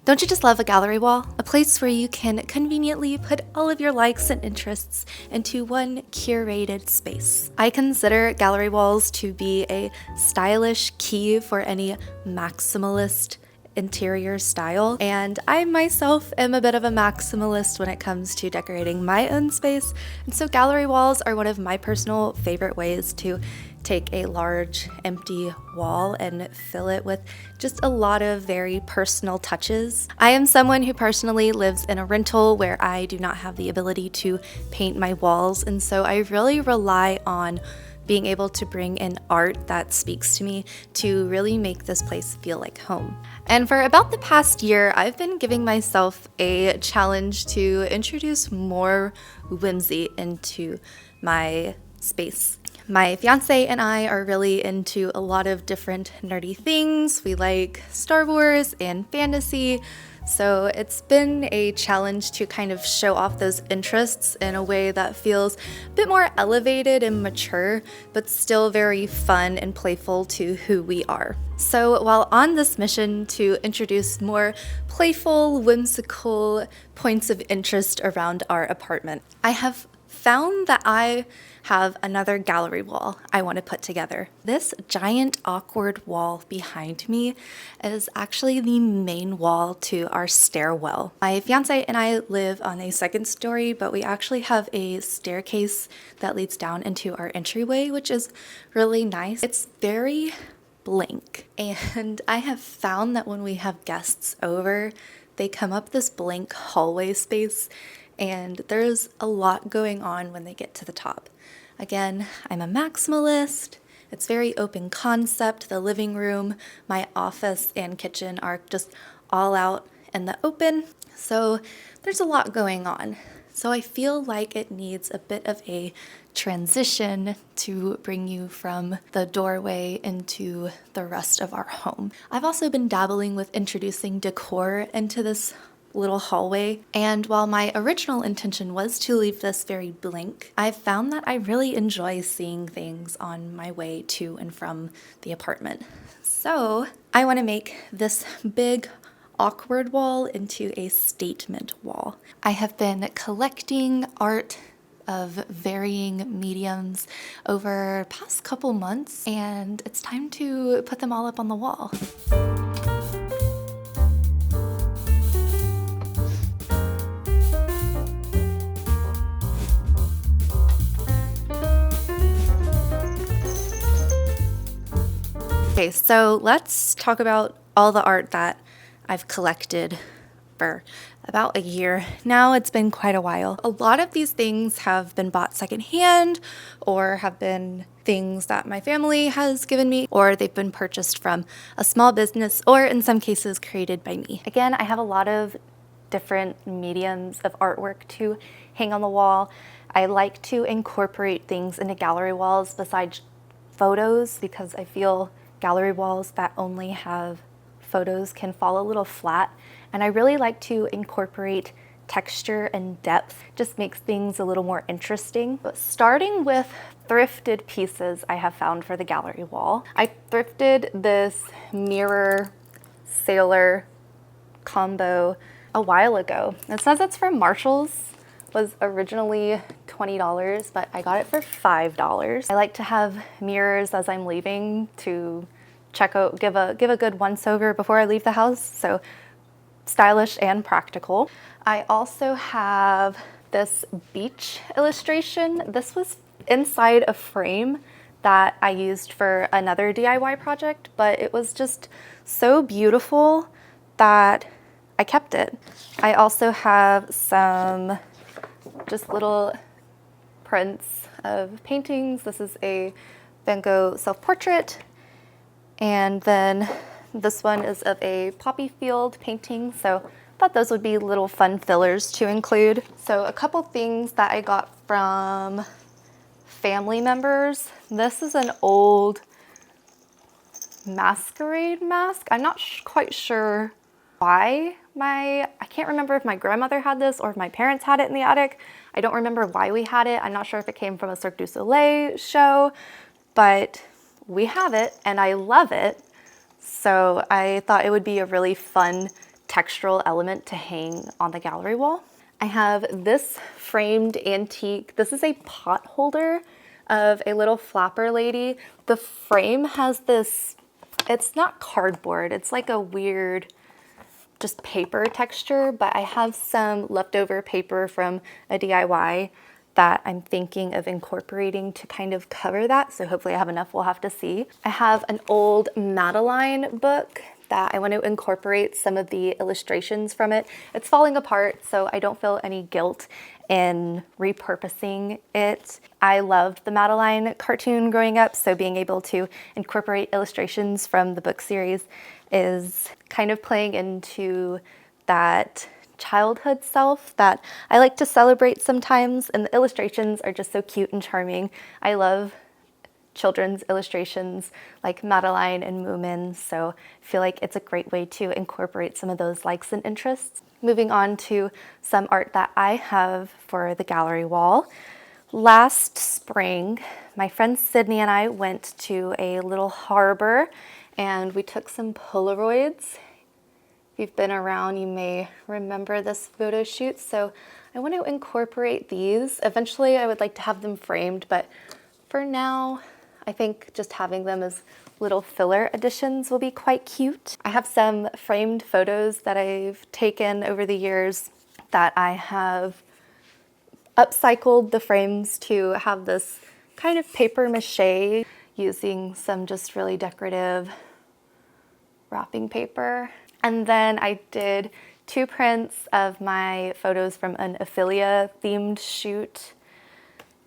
Don't you just love a gallery wall? A place where you can conveniently put all of your likes and interests into one curated space. I consider gallery walls to be a stylish key for any maximalist interior style, and I myself am a bit of a maximalist when it comes to decorating my own space, and so gallery walls are one of my personal favorite ways to take a large empty wall and fill it with just a lot of very personal touches. I am someone who personally lives in a rental where I do not have the ability to paint my walls, and so I really rely on being able to bring in art that speaks to me to really make this place feel like home. And for about the past year, I've been giving myself a challenge to introduce more whimsy into my space. My fiance and I are really into a lot of different nerdy things. We like Star Wars and fantasy, so it's been a challenge to kind of show off those interests in a way that feels a bit more elevated and mature, but still very fun and playful to who we are. So while on this mission to introduce more playful, whimsical points of interest around our apartment, I have found that I have another gallery wall I want to put together. This giant awkward wall behind me is actually the main wall to our stairwell. My fiance and I live on a second story, but we actually have a staircase that leads down into our entryway, which is really nice. It's very blank, and I have found that when we have guests over, they come up this blank hallway space, and there's a lot going on when they get to the top. Again, I'm a maximalist. It's very open concept. The living room, my office, and kitchen are just all out in the open. So there's a lot going on. So I feel like it needs a bit of a transition to bring you from the doorway into the rest of our home. I've also been dabbling with introducing decor into this little hallway, and while my original intention was to leave this very blank, I've found that I really enjoy seeing things on my way to and from the apartment. So I want to make this big awkward wall into a statement wall. I have been collecting art of varying mediums over the past couple months, and it's time to put them all up on the wall. Okay, so let's talk about all the art that I've collected for about a year now. It's been quite a while. A lot of these things have been bought secondhand or have been things that my family has given me, or they've been purchased from a small business, or in some cases created by me. Again, I have a lot of different mediums of artwork to hang on the wall. I like to incorporate things into gallery walls besides photos, because I feel gallery walls that only have photos can fall a little flat, and I really like to incorporate texture and depth. Just makes things a little more interesting. But starting with thrifted pieces I have found for the gallery wall. I thrifted this mirror sailor combo a while ago. It says it's from Marshall's. Was originally $20, but I got it for $5. I like to have mirrors as I'm leaving to check out, give a good once over before I leave the house. So stylish and practical. I also have this beach illustration. This was inside a frame that I used for another DIY project, but it was just so beautiful that I kept it. I also have some just little prints of paintings. This is a Van Gogh self-portrait, and then this one is of a poppy field painting, so I thought those would be little fun fillers to include. So a couple things that I got from family members. This is an old masquerade mask. I'm not quite sure why I can't remember if my grandmother had this or if my parents had it in the attic. I don't remember why we had it. I'm not sure if it came from a Cirque du Soleil show, but we have it and I love it. So I thought it would be a really fun textural element to hang on the gallery wall. I have this framed antique. This is a pot holder of a little flapper lady. The frame has this, it's not cardboard, it's like a weird just paper texture, but I have some leftover paper from a DIY that I'm thinking of incorporating to kind of cover that. So hopefully I have enough, we'll have to see. I have an old Madeline book that I want to incorporate some of the illustrations from it. It's falling apart, so I don't feel any guilt in repurposing it. I loved the Madeline cartoon growing up, so being able to incorporate illustrations from the book series is kind of playing into that childhood self that I like to celebrate sometimes, and the illustrations are just so cute and charming. I love children's illustrations like Madeline and Moomin, so I feel like it's a great way to incorporate some of those likes and interests. Moving on to some art that I have for the gallery wall. Last spring, my friend Sydney and I went to a little harbor and we took some Polaroids. If you've been around, you may remember this photo shoot. So I want to incorporate these. Eventually, I would like to have them framed, but for now, I think just having them as little filler additions will be quite cute. I have some framed photos that I've taken over the years that I have upcycled the frames to have this kind of paper mache using some just really decorative wrapping paper. And then I did 2 prints of my photos from an Ophelia themed shoot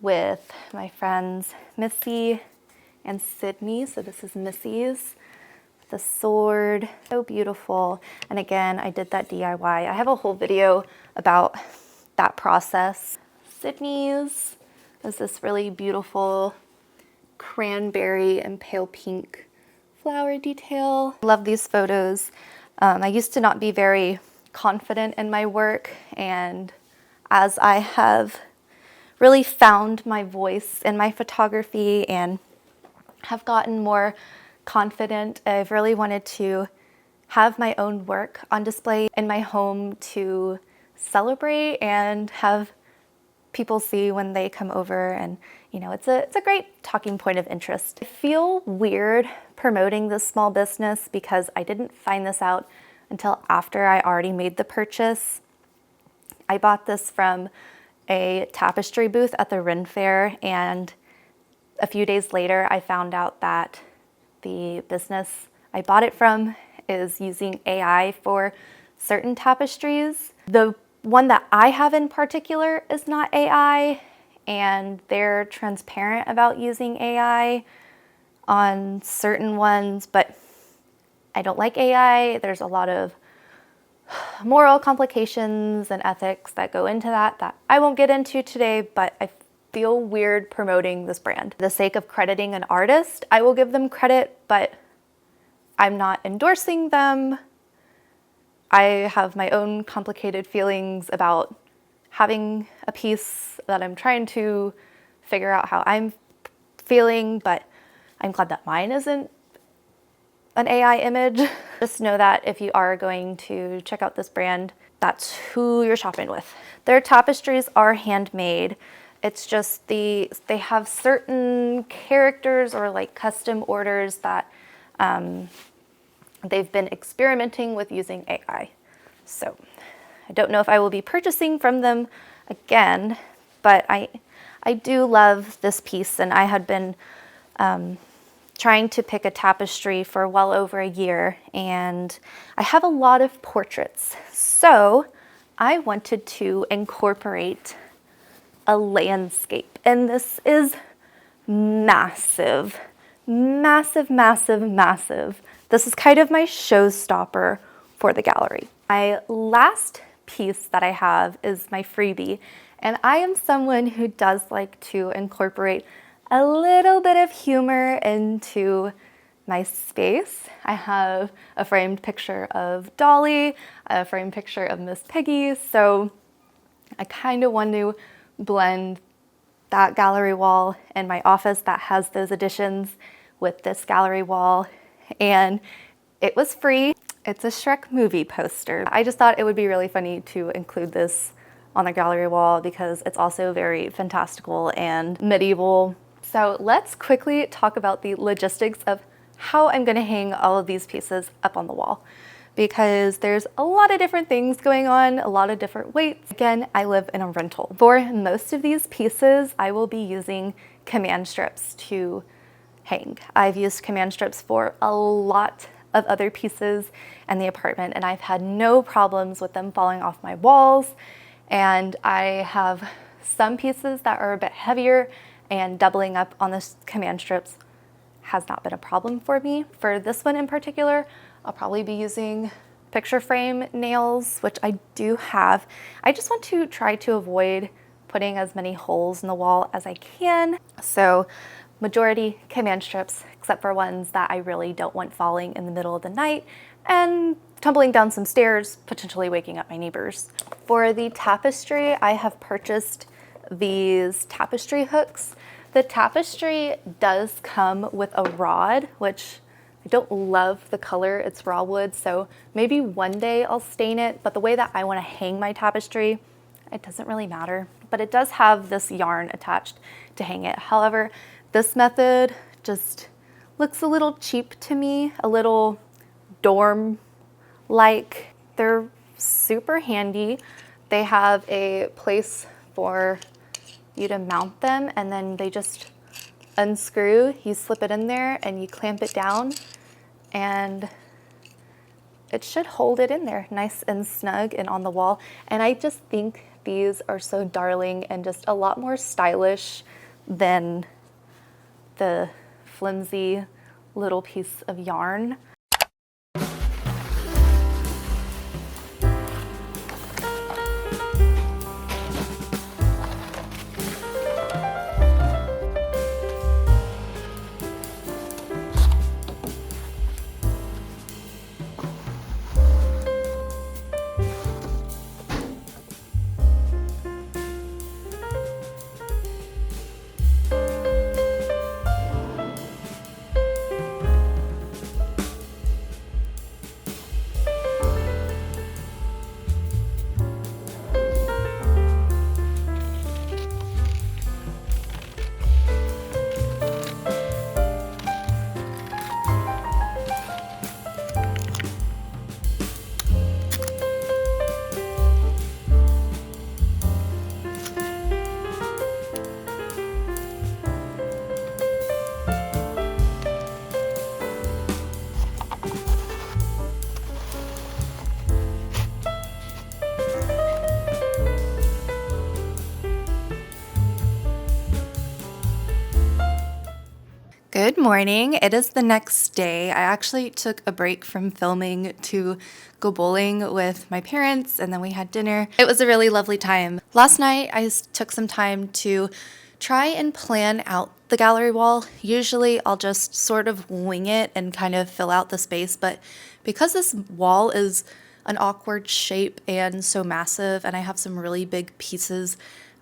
with my friends Missy and Sydney. So this is Missy's, the sword, so beautiful. And again, I did that DIY. I have a whole video about that process. Sydney's is this really beautiful cranberry and pale pink flower detail. I love these photos. I used to not be very confident in my work, and as I have really found my voice in my photography and have gotten more confident, I've really wanted to have my own work on display in my home to celebrate and have people see when they come over, and you know, it's a great talking point of interest. I feel weird promoting this small business because I didn't find this out until after I already made the purchase. I bought this from a Tapestry booth at the Ren Fair, and a few days later I found out that the business I bought it from is using AI for certain tapestries. The one that I have in particular is not AI, and they're transparent about using AI on certain ones, but I don't like AI. There's a lot of moral complications and ethics that go into that I won't get into today, but I feel weird promoting this brand. For the sake of crediting an artist, I will give them credit, but I'm not endorsing them. I have my own complicated feelings about having a piece that I'm trying to figure out how I'm feeling, but I'm glad that mine isn't an AI image. Just know that if you are going to check out this brand, that's who you're shopping with. Their tapestries are handmade. It's just they have certain characters or like custom orders that they've been experimenting with using AI. So I don't know if I will be purchasing from them again, but I do love this piece, and I had been trying to pick a tapestry for well over a year, and I have a lot of portraits. So I wanted to incorporate a landscape, and this is massive, massive, massive, massive. This is kind of my showstopper for the gallery. My last piece that I have is my freebie, and I am someone who does like to incorporate a little bit of humor into my space. I have a framed picture of Dolly, a framed picture of Miss Piggy, so I kind of want to blend that gallery wall in my office that has those additions with this gallery wall, and it was free. It's a Shrek movie poster. I just thought it would be really funny to include this on the gallery wall because it's also very fantastical and medieval. So let's quickly talk about the logistics of how I'm gonna hang all of these pieces up on the wall, because there's a lot of different things going on, a lot of different weights. Again, I live in a rental. For most of these pieces, I will be using command strips to hang. I've used command strips for a lot of other pieces in the apartment, and I've had no problems with them falling off my walls. And I have some pieces that are a bit heavier, and doubling up on the command strips has not been a problem for me. For this one in particular, I'll probably be using picture frame nails, which I do have. I just want to try to avoid putting as many holes in the wall as I can. So majority command strips, except for ones that I really don't want falling in the middle of the night and tumbling down some stairs, potentially waking up my neighbors. For the tapestry, I have purchased these tapestry hooks. The tapestry does come with a rod, which I don't love the color. It's raw wood, so maybe one day I'll stain it, but the way that I want to hang my tapestry, it doesn't really matter. But it does have this yarn attached to hang it. However, this method just looks a little cheap to me, a little dorm-like. They're super handy. They have a place for you to mount them, and then they just unscrew. You slip it in there and you clamp it down, and it should hold it in there nice and snug and on the wall. And I just think these are so darling and just a lot more stylish than the flimsy little piece of yarn. Good morning. It is the next day. I actually took a break from filming to go bowling with my parents, and then we had dinner. It was a really lovely time. Last night, I took some time to try and plan out the gallery wall. Usually, I'll just sort of wing it and kind of fill out the space, but because this wall is an awkward shape and so massive, and I have some really big pieces,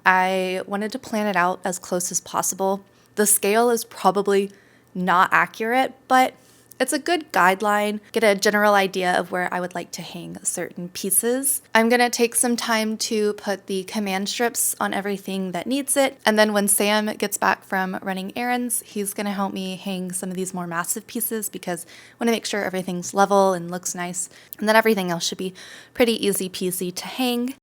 I wanted to plan it out as close as possible. The scale is probably not accurate, but it's a good guideline, get a general idea of where I would like to hang certain pieces. I'm gonna take some time to put the command strips on everything that needs it, and then when Sam gets back from running errands, he's gonna help me hang some of these more massive pieces because I wanna make sure everything's level and looks nice, and then everything else should be pretty easy peasy to hang.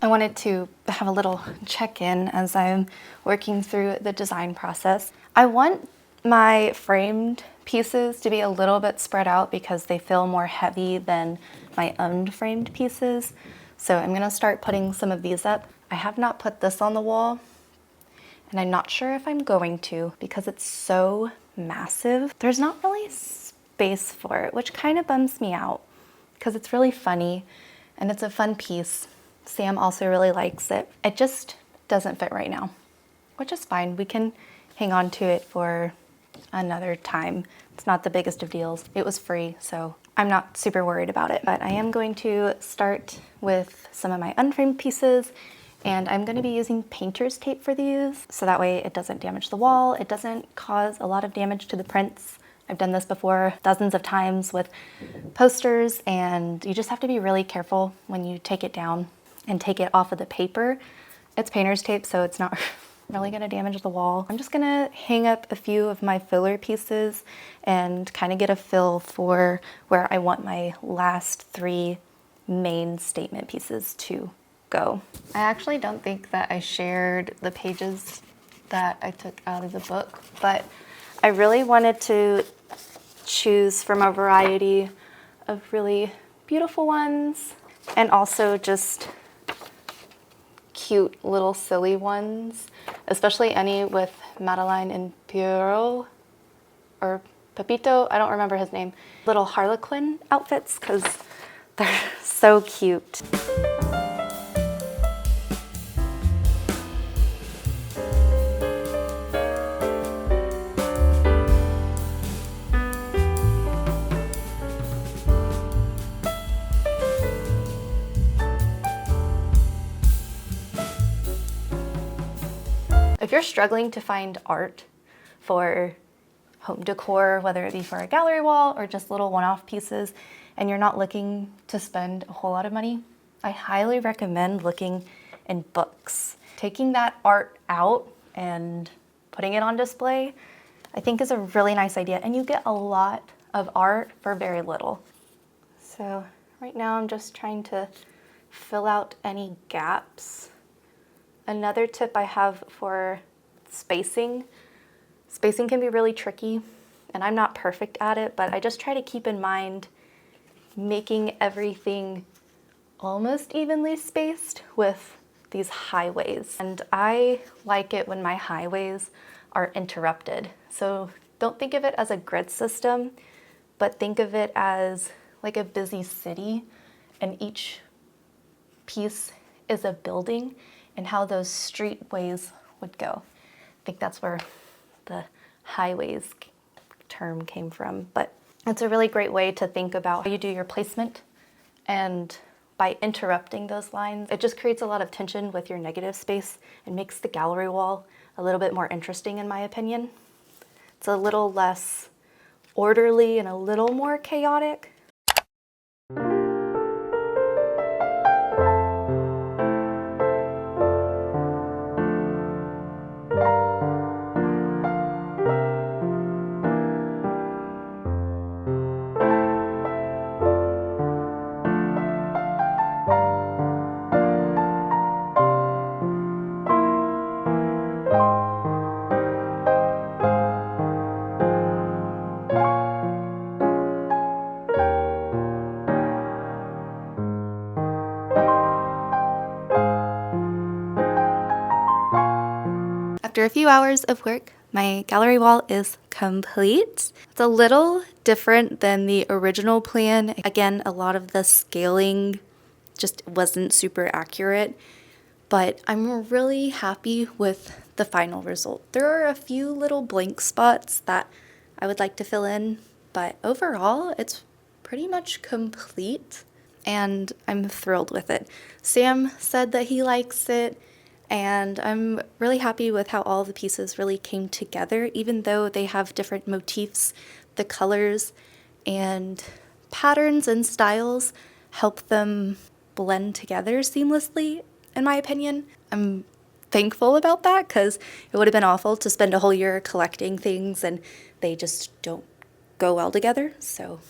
I wanted to have a little check-in as I'm working through the design process. I want my framed pieces to be a little bit spread out because they feel more heavy than my unframed pieces. So I'm gonna start putting some of these up. I have not put this on the wall, and I'm not sure if I'm going to because it's so massive. There's not really space for it, which kind of bums me out because it's really funny and it's a fun piece. Sam also really likes it. It just doesn't fit right now, which is fine. We can hang on to it for another time. It's not the biggest of deals. It was free, so I'm not super worried about it. But I am going to start with some of my unframed pieces, and I'm going to be using painter's tape for these, so that way it doesn't damage the wall. It doesn't cause a lot of damage to the prints. I've done this before dozens of times with posters, and you just have to be really careful when you take it down and take it off of the paper. It's painter's tape, so it's not really gonna damage the wall. I'm just gonna hang up a few of my filler pieces and kind of get a feel for where I want my last 3 main statement pieces to go. I actually don't think that I shared the pages that I took out of the book, but I really wanted to choose from a variety of really beautiful ones and also just cute little silly ones, especially any with Madeline and Piero or Pepito, I don't remember his name, little Harlequin outfits because they're so cute. If you're struggling to find art for home decor, whether it be for a gallery wall or just little one-off pieces, and you're not looking to spend a whole lot of money, I highly recommend looking in books. Taking that art out and putting it on display, I think is a really nice idea, and you get a lot of art for very little. So right now I'm just trying to fill out any gaps. Another tip I have for spacing can be really tricky, and I'm not perfect at it, but I just try to keep in mind making everything almost evenly spaced with these highways. And I like it when my highways are interrupted. So don't think of it as a grid system, but think of it as like a busy city, and each piece is a building and how those streetways would go. I think that's where the highways term came from, but it's a really great way to think about how you do your placement, and by interrupting those lines, it just creates a lot of tension with your negative space and makes the gallery wall a little bit more interesting, in my opinion. It's a little less orderly and a little more chaotic. After a few hours of work, my gallery wall is complete. It's a little different than the original plan. Again, a lot of the scaling just wasn't super accurate, but I'm really happy with the final result. There are a few little blank spots that I would like to fill in, but overall, it's pretty much complete, and I'm thrilled with it. Sam said that he likes it, and I'm really happy with how all the pieces really came together, even though they have different motifs. The colors and patterns and styles help them blend together seamlessly, in my opinion. I'm thankful about that because it would have been awful to spend a whole year collecting things and they just don't go well together. So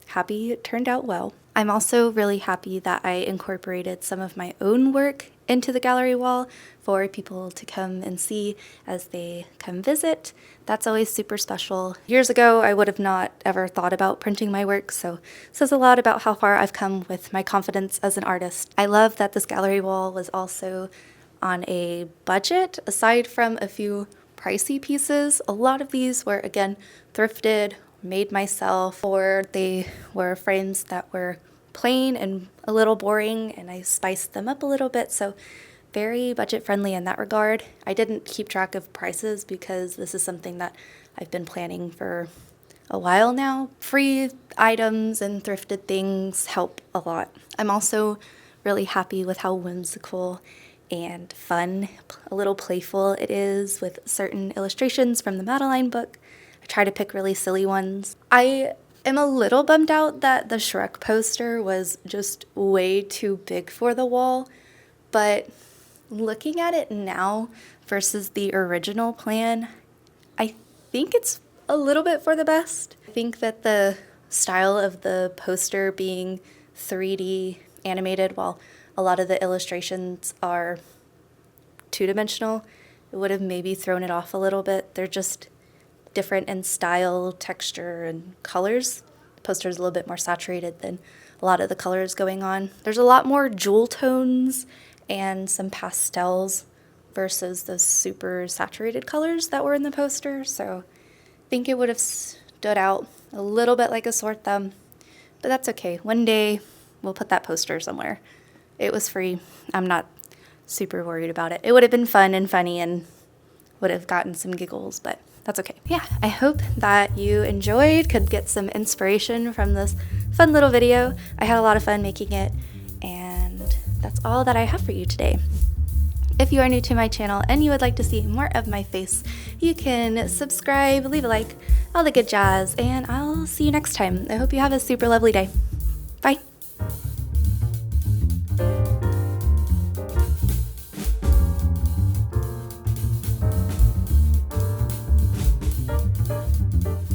happy it turned out well. I'm also really happy that I incorporated some of my own work into the gallery wall for people to come and see as they come visit. That's always super special. Years ago, I would have not ever thought about printing my work, so it says a lot about how far I've come with my confidence as an artist. I love that this gallery wall was also on a budget. Aside from a few pricey pieces, a lot of these were, again, thrifted, made myself, or they were frames that were plain and a little boring, and I spiced them up a little bit, so very budget friendly in that regard. I didn't keep track of prices because this is something that I've been planning for a while now. Free items and thrifted things help a lot. I'm also really happy with how whimsical and fun, a little playful it is with certain illustrations from the Madeline book. I try to pick really silly ones. I am a little bummed out that the Shrek poster was just way too big for the wall, but looking at it now versus the original plan, I think it's a little bit for the best. I think that the style of the poster being 3D animated while a lot of the illustrations are two-dimensional, it would have maybe thrown it off a little bit. They're just different in style, texture, and colors. The poster is a little bit more saturated than a lot of the colors going on. There's a lot more jewel tones and some pastels versus the super saturated colors that were in the poster, so I think it would have stood out a little bit like a sore thumb, but that's okay. One day we'll put that poster somewhere. It was free. I'm not super worried about it. It would have been fun and funny and would have gotten some giggles, but that's okay. Yeah, I hope that you enjoyed, could get some inspiration from this fun little video. I had a lot of fun making it, and that's all that I have for you today. If you are new to my channel and you would like to see more of my face, you can subscribe, leave a like, all the good jazz, and I'll see you next time. I hope you have a super lovely day. Bye.